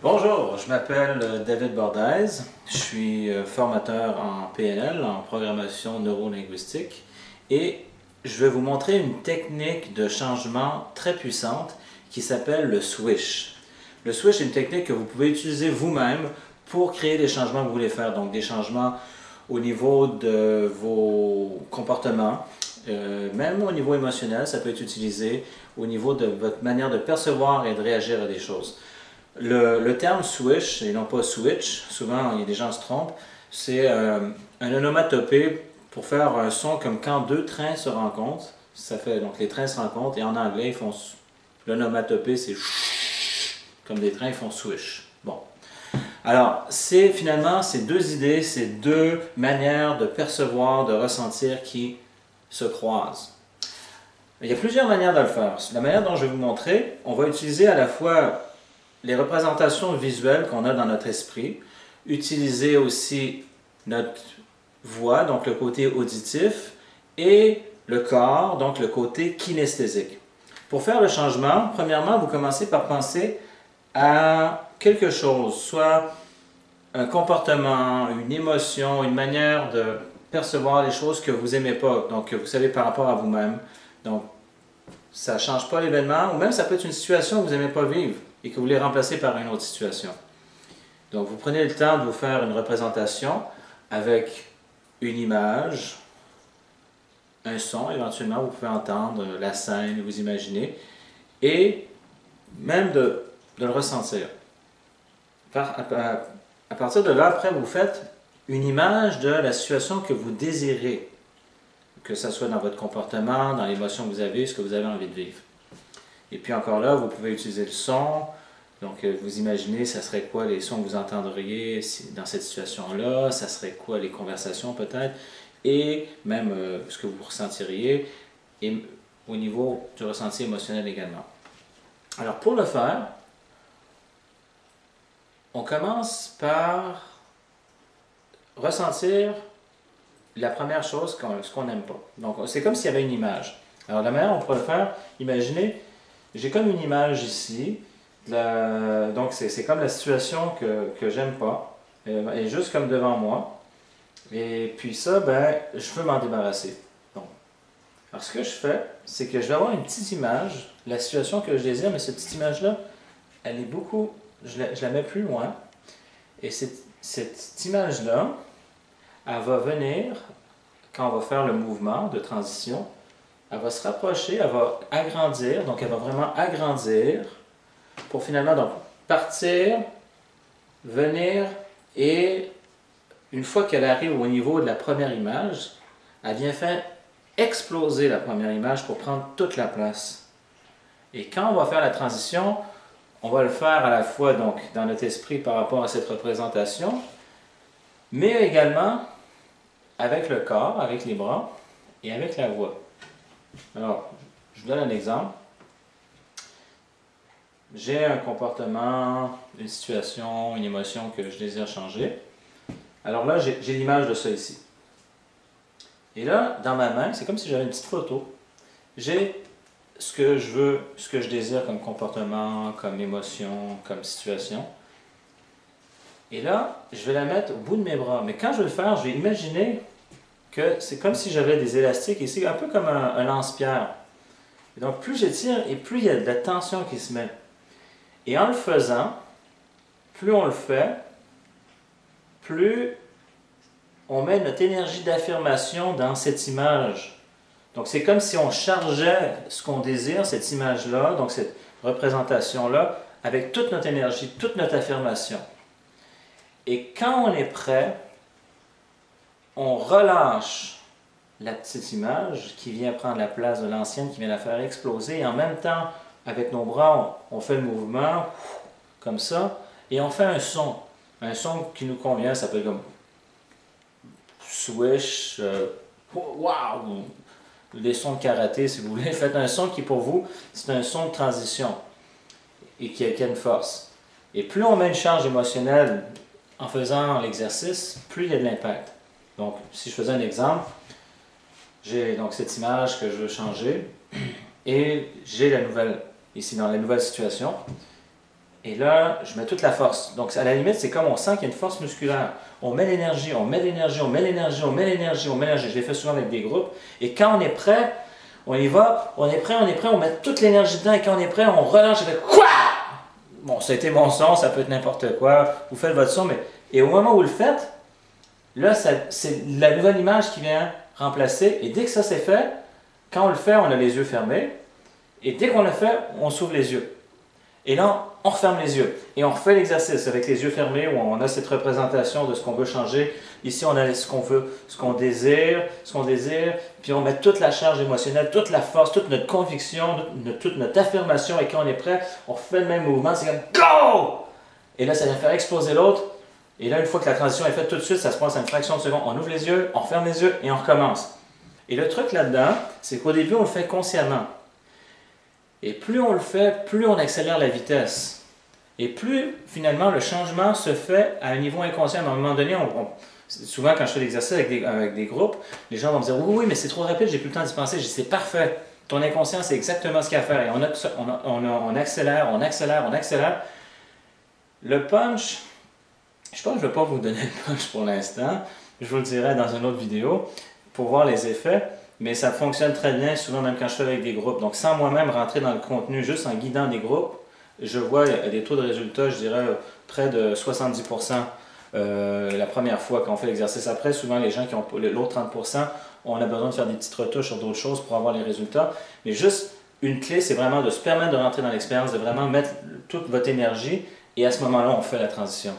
Bonjour, je m'appelle David Bordaise, je suis formateur en PNL, en programmation neurolinguistique, et je vais vous montrer une technique de changement très puissante qui s'appelle le switch. Le switch est une technique que vous pouvez utiliser vous-même pour créer des changements que vous voulez faire, donc des changements au niveau de vos comportements, même au niveau émotionnel, ça peut être utilisé au niveau de votre manière de percevoir et de réagir à des choses. Le terme switch, et non pas switch, souvent il y a des gens qui se trompent, c'est un onomatopée pour faire un son comme quand deux trains se rencontrent. Ça fait, donc les trains se rencontrent et en anglais ils font l'onomatopée, c'est comme des trains, ils font swish. Bon. Alors, c'est finalement ces deux idées, ces deux manières de percevoir, de ressentir qui se croisent. Il y a plusieurs manières de le faire. La manière dont je vais vous montrer, on va utiliser à la fois les représentations visuelles qu'on a dans notre esprit, utiliser aussi notre voix, donc le côté auditif, et le corps, donc le côté kinesthésique. Pour faire le changement, premièrement, vous commencez par penser à quelque chose, soit un comportement, une émotion, une manière de percevoir les choses que vous n'aimez pas, donc que vous savez par rapport à vous-même. Donc, ça ne change pas l'événement, ou même ça peut être une situation que vous n'aimez pas vivre et que vous voulez remplacer par une autre situation. Donc, vous prenez le temps de vous faire une représentation avec une image, un son, éventuellement, vous pouvez entendre la scène, vous imaginez, et même de le ressentir. À partir de là, après, vous faites une image de la situation que vous désirez, que ce soit dans votre comportement, dans l'émotion que vous avez, ce que vous avez envie de vivre. Et puis encore là, vous pouvez utiliser le son. Donc, vous imaginez, ça serait quoi les sons que vous entendriez dans cette situation-là, ça serait quoi les conversations peut-être, et même ce que vous ressentiriez, et au niveau du ressenti émotionnel également. Alors, pour le faire, on commence par ressentir la première chose, ce qu'on n'aime pas. Donc, c'est comme s'il y avait une image. Alors, la manière dont on pourrait le faire, imaginez, j'ai comme une image ici. Donc, c'est comme la situation que j'aime pas. Elle est juste comme devant moi. Et puis ça, ben, je veux m'en débarrasser. Donc, alors, ce que je fais, c'est que je vais avoir une petite image, la situation que je désire, mais cette petite image-là, elle est beaucoup, je la mets plus loin. Et cette image-là, elle va venir, quand on va faire le mouvement de transition, elle va se rapprocher, elle va agrandir, donc elle va vraiment agrandir pour finalement donc, partir, venir, et une fois qu'elle arrive au niveau de la première image, elle vient faire exploser la première image pour prendre toute la place. Et quand on va faire la transition, on va le faire à la fois donc, dans notre esprit par rapport à cette représentation, mais également avec le corps, avec les bras et avec la voix. Alors, je vous donne un exemple. J'ai un comportement, une situation, une émotion que je désire changer. Alors là, j'ai l'image de ça ici. Et là, dans ma main, c'est comme si j'avais une petite photo. J'ai ce que je veux, ce que je désire comme comportement, comme émotion, comme situation. Et là, je vais la mettre au bout de mes bras. Mais quand je vais le faire, je vais imaginer que c'est comme si j'avais des élastiques ici, un peu comme un lance-pierre. Et donc, plus j'étire et plus il y a de la tension qui se met. Et en le faisant, plus on le fait, plus on met notre énergie d'affirmation dans cette image. Donc, c'est comme si on chargeait ce qu'on désire, cette image-là, donc cette représentation-là, avec toute notre énergie, toute notre affirmation. Et quand on est prêt, on relâche la petite image qui vient prendre la place de l'ancienne, qui vient la faire exploser. Et en même temps, avec nos bras, on fait le mouvement comme ça, et on fait un son qui nous convient, ça peut être comme swish, wow, des sons de karaté si vous voulez. Faites un son qui pour vous, c'est un son de transition et qui a une force. Et plus on met une charge émotionnelle en faisant l'exercice, plus il y a de l'impact. Donc, si je faisais un exemple, j'ai donc cette image que je veux changer et j'ai la nouvelle, ici dans la nouvelle situation. Et là, je mets toute la force. Donc, à la limite, c'est comme on sent qu'il y a une force musculaire. On met l'énergie, on met l'énergie, on met l'énergie, on met l'énergie, on met l'énergie. Je l'ai fait souvent avec des groupes. Et quand on est prêt, on y va, on est prêt, on met toute l'énergie dedans. Et quand on est prêt, on relâche avec quoi? Bon, ça a été mon son, ça peut être n'importe quoi. Vous faites votre son, mais... Et au moment où vous le faites, là, c'est la nouvelle image qui vient remplacer. Et dès que ça c'est fait, quand on le fait, on a les yeux fermés. Et dès qu'on le fait, on s'ouvre les yeux. Et là, on referme les yeux et on refait l'exercice avec les yeux fermés où on a cette représentation de ce qu'on veut changer. Ici, on a ce qu'on veut, ce qu'on désire, puis on met toute la charge émotionnelle, toute la force, toute notre conviction, toute notre affirmation. Et quand on est prêt, on refait le même mouvement. C'est comme GO! Et là, ça vient faire exploser l'autre. Et là, une fois que la transition est faite tout de suite, ça se passe en une fraction de seconde. On ouvre les yeux, on referme les yeux et on recommence. Et le truc là-dedans, c'est qu'au début, on le fait consciemment. Et plus on le fait, plus on accélère la vitesse. Et plus, finalement, le changement se fait à un niveau inconscient. À un moment donné, souvent, quand je fais l'exercice avec des groupes, les gens vont me dire « Oui, mais c'est trop rapide, j'ai plus le temps d'y penser. » Je dis « C'est parfait. Ton inconscient, c'est exactement ce qu'il y a à faire. » Et on accélère, on accélère, on accélère. Le punch, je pense que je ne vais pas vous donner le punch pour l'instant. Je vous le dirai dans une autre vidéo pour voir les effets. Mais ça fonctionne très bien, souvent même quand je fais avec des groupes. Donc sans moi-même rentrer dans le contenu, juste en guidant des groupes, je vois des taux de résultats, je dirais, près de 70% la première fois qu'on fait l'exercice. Après, souvent les gens qui ont l'autre 30%, on a besoin de faire des petites retouches sur d'autres choses pour avoir les résultats. Mais juste, une clé, c'est vraiment de se permettre de rentrer dans l'expérience, de vraiment mettre toute votre énergie et à ce moment-là, on fait la transition.